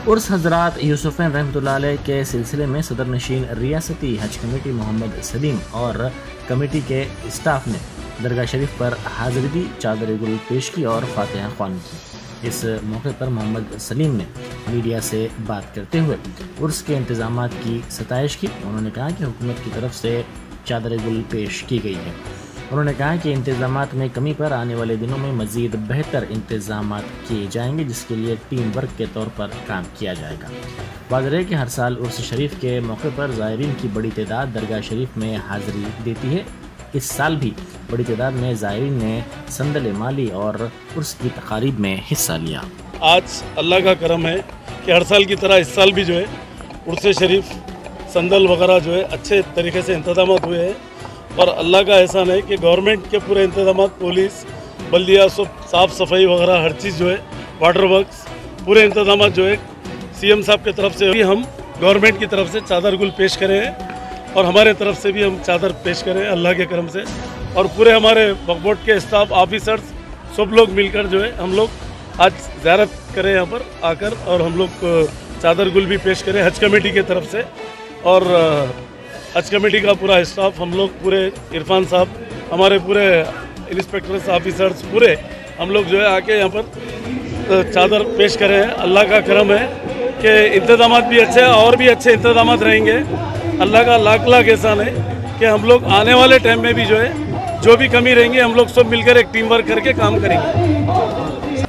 उर्स हजरात यूसुफ़ैन रहमतुल्लाह अलैह के सिलसिले में सदर नशीन रियासती हज कमेटी मोहम्मद सलीम और कमेटी के स्टाफ ने दरगाह शरीफ पर हाजिरी दी, चादर गुल पेश की और फातिहा ख्वानी की। इस मौके पर मोहम्मद सलीम ने मीडिया से बात करते हुए उर्स के इंतजामात की सताइश की। उन्होंने कहा कि हुकूमत की तरफ से चादर गुल पेश की गई है। उन्होंने कहा कि इंतजामात में कमी पर आने वाले दिनों में मज़ीद बेहतर इंतजामात किए जाएंगे, जिसके लिए टीम वर्क के तौर पर काम किया जाएगा। वाज़ेह है कि हर साल उर्स शरीफ के मौके पर ज़ायरीन की बड़ी तादाद दरगाह शरीफ में हाज़िरी देती है। इस साल भी बड़ी तादाद में ज़ायरीन ने संदल माली और उर्स की तकारीब में हिस्सा लिया। आज अल्लाह का करम है कि हर साल की तरह इस साल भी जो है उर्स शरीफ संदल वगैरह जो है अच्छे तरीके से इंतजाम हुए हैं और अल्लाह का एहसान है कि गवर्नमेंट के पूरे इंतजाम, पुलिस, बल्दिया, सब साफ़ सफाई वगैरह हर चीज़ जो है, वाटर वर्क्स, पूरे इंतजाम जो है सीएम साहब की तरफ से भी हम गवर्नमेंट की तरफ से चादर गुल पेश करे हैं और हमारे तरफ से भी हम चादर पेश करें अल्लाह के करम से। और पूरे हमारे वक्फ बोर्ड के स्टाफ, ऑफिसर्स सब लोग मिलकर जो है हम लोग आज ज़ियारत करें यहाँ पर आकर और हम लोग चादर गुल भी पेश करें हज कमेटी की तरफ से। और हज कमेटी का पूरा स्टाफ, हम लोग पूरे इरफान साहब, हमारे पूरे इंस्पेक्टर्स, ऑफिसर्स पूरे हम लोग जो है आके यहाँ पर चादर पेश करें हैं। अल्लाह का करम है कि इंतजाम भी अच्छे हैं और भी अच्छे इंतजाम रहेंगे। अल्लाह का लाख लाख एहसान है कि हम लोग आने वाले टाइम में भी जो है जो भी कमी रहेंगी हम लोग सब मिलकर एक टीम वर्क करके काम करेंगे।